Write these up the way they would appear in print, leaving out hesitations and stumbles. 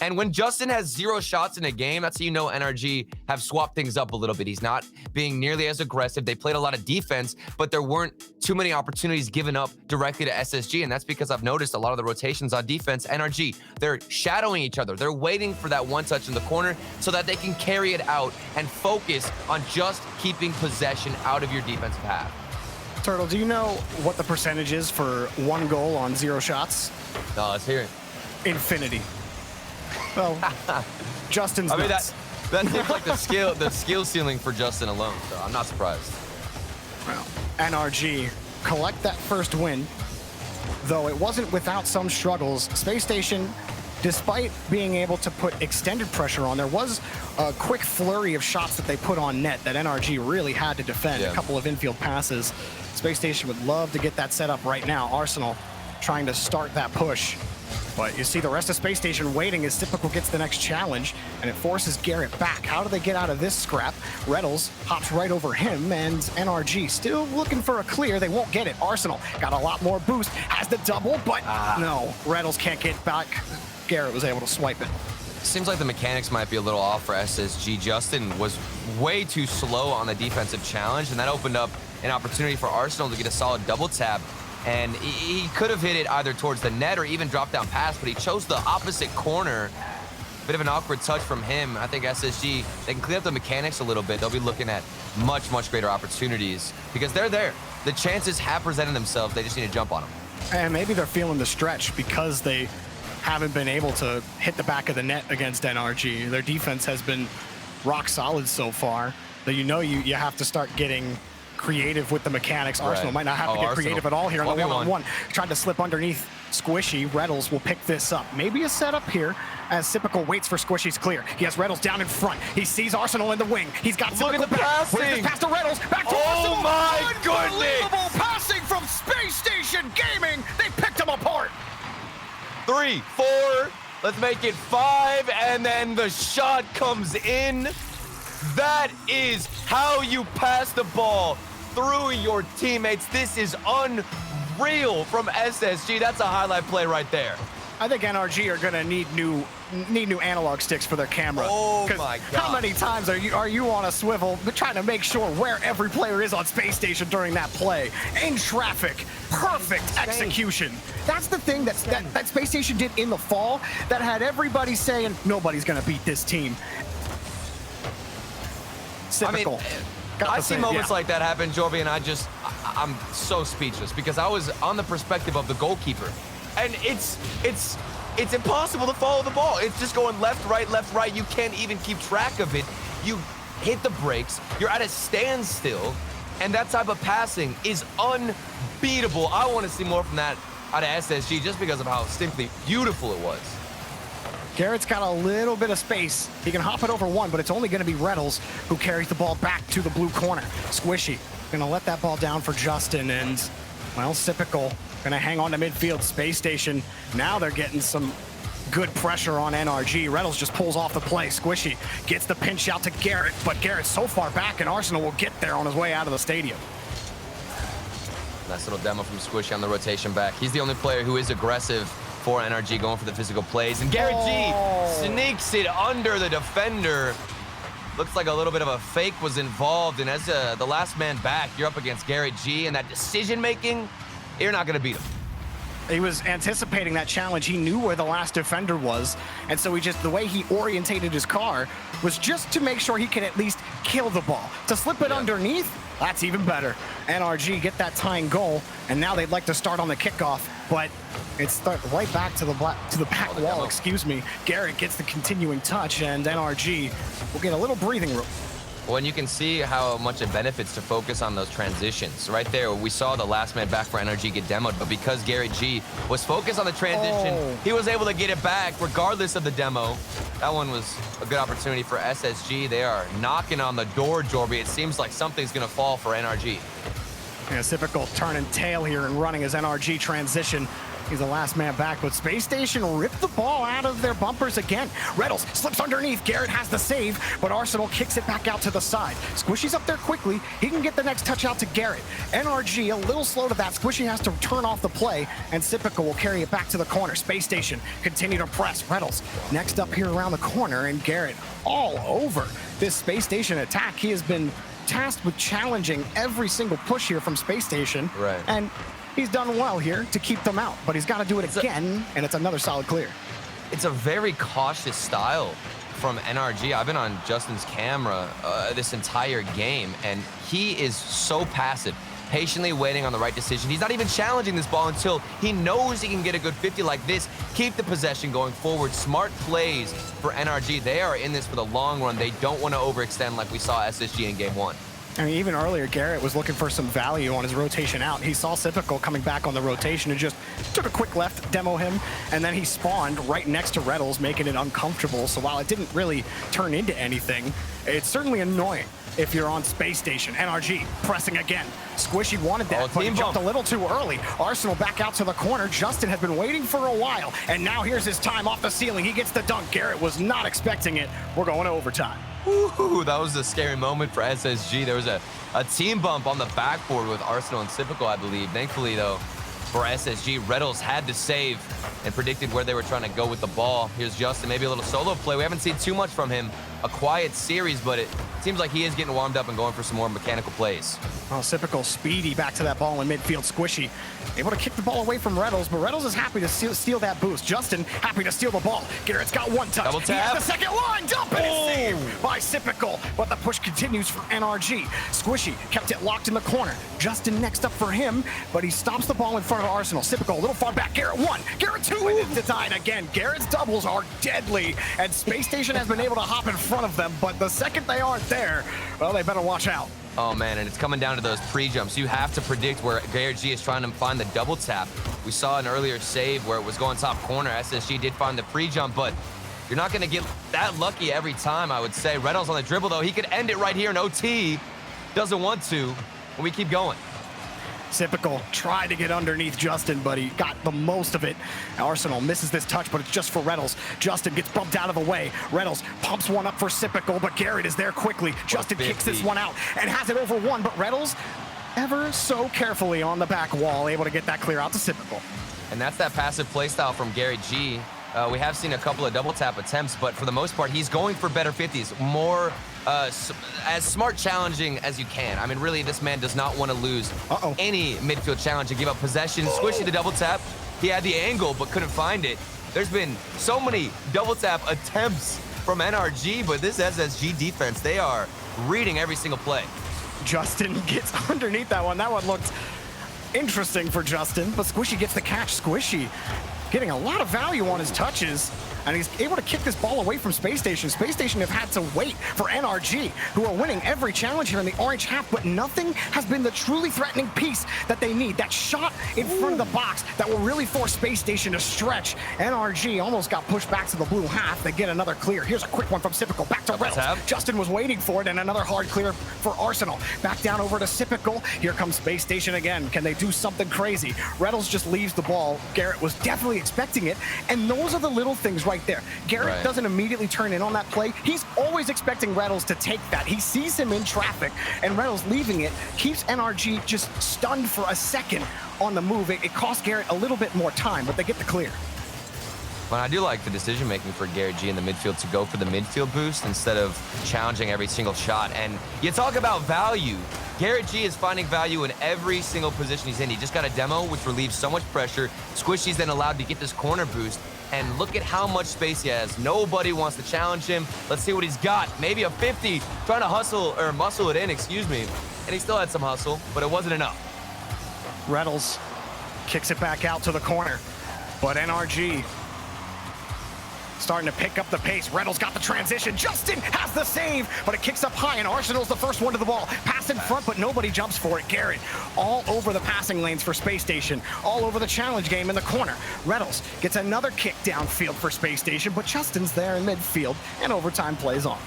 And when Justin has 0 shots in a game, that's how you know NRG have swapped things up a little bit. He's not being nearly as aggressive. They played a lot of defense, but there weren't too many opportunities given up directly to SSG, and that's because I've noticed a lot of the rotations on defense, NRG, they're shadowing each other. They're waiting for that one touch in the corner so that they can carry it out and focus on just keeping possession out of your defensive half. Turtle, do you know what the percentage is for 1 goal on 0 shots? No, let's hear it. Infinity. Well, Justin's nuts. That seems like the skill ceiling for Justin alone, so I'm not surprised. Well, NRG collect that first win, though it wasn't without some struggles. Space Station, despite being able to put extended pressure on, there was a quick flurry of shots that they put on net that NRG really had to defend. Yeah. A couple of infield passes. Space Station would love to get that set up right now. Arsenal trying to start that push. But you see the rest of Space Station waiting as Typical gets the next challenge, and it forces Garrett back. How do they get out of this scrap? Reynolds hops right over him, and NRG still looking for a clear. They won't get it. Arsenal got a lot more boost, has the double, but no, Reynolds can't get back. Garrett was able to swipe it. Seems like the mechanics might be a little off for SSG. Justin was way too slow on the defensive challenge, and that opened up an opportunity for Arsenal to get a solid double tap. And he could have hit it either towards the net or even drop down pass, but he chose the opposite corner. Bit of an awkward touch from him. I think SSG, they can clean up the mechanics a little bit. They'll be looking at much, much greater opportunities because they're there. The chances have presented themselves. They just need to jump on them. And maybe they're feeling the stretch because they haven't been able to hit the back of the net against NRG. Their defense has been rock solid so far. That you have to start getting creative with the mechanics. Arsenal might not have to get creative at all here on the one-on-one. Tried to slip underneath Squishy. Reynolds will pick this up. Maybe a setup here as Typical waits for Squishy's clear. He has Reynolds down in front. He sees Arsenal in the wing. He's got Look at the passing. Where's this pass to Reynolds? Back to Arsenal. Oh my goodness. Unbelievable passing from Space Station Gaming. They picked him apart. 3, 4, let's make it 5, and then the shot comes in. That is how you pass the ball through your teammates. This is unreal from SSG. That's a highlight play right there. I think NRG are gonna need new analog sticks for their camera. Oh my God. How many times are you on a swivel trying to make sure where every player is on Space Station during that play? In traffic, perfect execution. That's the thing that Space Station did in the fall that had everybody saying nobody's gonna beat this team. Typical. I see moments like that happen, Jorby, and I'm so speechless because I was on the perspective of the goalkeeper. And it's impossible to follow the ball. It's just going left, right. You can't even keep track of it. You hit the brakes, you're at a standstill, and that type of passing is unbeatable. I want to see more from that out of SSG just because of how simply beautiful it was. Garrett's got a little bit of space. He can hop it over one, but it's only going to be Reynolds who carries the ball back to the blue corner. Squishy going to let that ball down for Justin, and, well, Typical going to hang on to midfield. Space Station, now they're getting some good pressure on NRG. Reynolds just pulls off the play. Squishy gets the pinch out to Garrett, but Garrett's so far back, and Arsenal will get there on his way out of the stadium. Nice little demo from Squishy on the rotation back. He's the only player who is aggressive for NRG, going for the physical plays. And Garrett G sneaks it under the defender. Looks like a little bit of a fake was involved. And as the last man back, you're up against Garrett G, and that decision-making, you're not going to beat him. He was anticipating that challenge. He knew where the last defender was. And so the way he orientated his car was just to make sure he could at least kill the ball. To slip it underneath, that's even better. NRG get that tying goal, and now they'd like to start on the kickoff, but it's right back to the back wall, excuse me. Garrett gets the continuing touch, and NRG will get a little breathing room. Well, and you can see how much it benefits to focus on those transitions. Right there, we saw the last man back for NRG get demoed, but because Garrett G was focused on the transition, he was able to get it back regardless of the demo. That one was a good opportunity for SSG. They are knocking on the door, Jorby. It seems like something's going to fall for NRG. Yeah, typical turn and tail here and running as NRG transition He's the last man back, but Space Station ripped the ball out of their bumpers again. Reynolds slips underneath. Garrett has the save, but Arsenal kicks it back out to the side. Squishy's up there quickly. He can get the next touch out to Garrett. NRG a little slow to that. Squishy has to turn off the play, and Sypical will carry it back to the corner. Space Station continue to press. Reynolds next up here around the corner, and Garrett all over this Space Station attack. He has been tasked with challenging every single push here from Space Station. Right. And he's done well here to keep them out, but he's got to do it again, and it's another solid clear. It's a very cautious style from NRG. I've been on Justin's camera this entire game, and he is so passive, patiently waiting on the right decision. He's not even challenging this ball until he knows he can get a good 50 like this, keep the possession going forward. Smart plays for NRG. They are in this for the long run. They don't want to overextend like we saw SSG in game 1. I mean, even earlier, Garrett was looking for some value on his rotation out. He saw Sypical coming back on the rotation and just took a quick left, demo him, and then he spawned right next to Reddles, making it uncomfortable. So while it didn't really turn into anything, it's certainly annoying if you're on Space Station. NRG pressing again. Squishy wanted that, but he jumped a little too early. Arsenal back out to the corner. Justin has been waiting for a while, and now here's his time off the ceiling. He gets the dunk. Garrett was not expecting it. We're going to overtime. Ooh, that was a scary moment for SSG. There was a team bump on the backboard with Arsenal and Sypical, I believe. Thankfully, though, for SSG, Reddles had to save and predicted where they were trying to go with the ball. Here's Justin, maybe a little solo play. We haven't seen too much from him. A quiet series, but it seems like he is getting warmed up and going for some more mechanical plays. Well, Sypical speedy back to that ball in midfield. Squishy able to kick the ball away from Reddles, but Reddles is happy to steal that boost. Justin happy to steal the ball. Garrett's got one touch. Double tap. He has the second line. Dump and it's saved by Sypical, but the push continues for NRG. Squishy kept it locked in the corner. Justin next up for him, but he stops the ball in front of Arsenal. Sypical a little far back. Garrett 1, Garrett 2, and it's tied again. Garrett's doubles are deadly, and Space Station has been able to hop in front of them, but the second they aren't there, well, they better watch out. Oh man, and it's coming down to those pre-jumps. You have to predict where Garrett G is trying to find the double tap. We saw an earlier save where it was going top corner. SSG did find the pre-jump, but you're not gonna get that lucky every time, I would say. Reddles on the dribble though, he could end it right here in OT. Doesn't want to, and we keep going. Sypical tried to get underneath Justin, but he got the most of it. Arsenal misses this touch, but it's just for Reddles. Justin gets bumped out of the way. Reddles pumps one up for Sypical, but Garrett is there quickly. Justin kicks this one out and has it over one, but Reddles ever so carefully on the back wall, able to get that clear out to Sypical. And that's that passive play style from Garrett G. We have seen a couple of double tap attempts, but for the most part, he's going for better 50s, more as smart challenging as you can. I mean, really, this man does not want to lose any midfield challenge and give up possession. Squishy the double tap. He had the angle, but couldn't find it. There's been so many double tap attempts from NRG, but this SSG defense, they are reading every single play. Justin gets underneath that one. That one looked interesting for Justin, but Squishy gets the catch. Squishy getting a lot of value on his touches, and he's able to kick this ball away from Space Station. Space Station have had to wait for NRG, who are winning every challenge here in the orange half, but nothing has been the truly threatening piece that they need. That shot in front of the box that will really force Space Station to stretch. NRG almost got pushed back to the blue half. They get another clear. Here's a quick one from Sypical. Back to Reddles. Justin was waiting for it, and another hard clear for Arsenal. Back down over to Sypical. Here comes Space Station again. Can they do something crazy? Reddles just leaves the ball. Garrett was definitely expecting it, and those are the little things right there. Garrett doesn't immediately turn in on that play. He's always expecting Reddles to take that. He sees him in traffic, and Reddles leaving it keeps NRG just stunned for a second on the move. It costs Garrett a little bit more time, but they get the clear. Well, I do like the decision-making for Garrett G in the midfield to go for the midfield boost instead of challenging every single shot. And you talk about value. Garrett G is finding value in every single position he's in. He just got a demo, which relieves so much pressure. Squishy's then allowed to get this corner boost. And look at how much space he has. Nobody wants to challenge him. Let's see what he's got. Maybe a 50, trying to hustle, or muscle it in, excuse me. And he still had some hustle, but it wasn't enough. Reddles kicks it back out to the corner, but NRG starting to pick up the pace. Reddles got the transition. Justin has the save, but it kicks up high, and Arsenal's the first one to the ball. Pass in front, but nobody jumps for it. Garrett all over the passing lanes for Space Station, all over the challenge game in the corner. Reddles gets another kick downfield for Space Station, but Justin's there in midfield, and overtime plays on.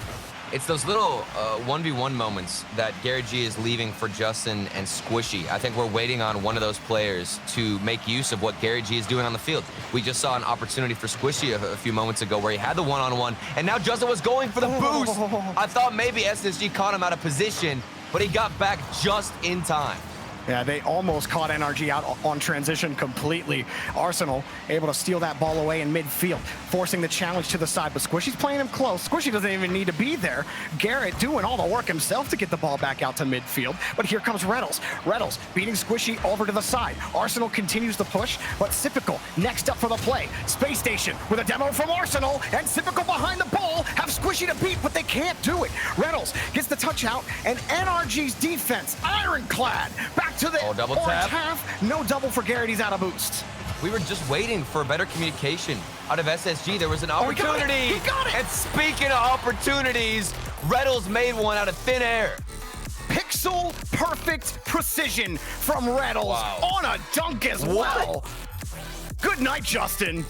It's those little 1v1 moments that Gary G is leaving for Justin and Squishy. I think we're waiting on one of those players to make use of what Gary G is doing on the field. We just saw an opportunity for Squishy a few moments ago where he had the one-on-one, and now Justin was going for the boost. I thought maybe SSG caught him out of position, but he got back just in time. Yeah, they almost caught NRG out on transition completely. Arsenal able to steal that ball away in midfield, forcing the challenge to the side, but Squishy's playing him close. Squishy doesn't even need to be there. Garrett doing all the work himself to get the ball back out to midfield, but here comes Reynolds. Reynolds beating Squishy over to the side. Arsenal continues to push, but Sypical next up for the play. Space Station with a demo from Arsenal, and Sypical behind the ball have Squishy to beat, but they can't do it. Reynolds gets the touch out, and NRG's defense, ironclad, back to the double orange tap. half. No double for Garrett, he's out of boost. We were just waiting for better communication out of SSG. There was an opportunity. He got it. And speaking of opportunities, Reynolds made one out of thin air. Pixel perfect precision from Reynolds on a dunk as well. Good night, Justin.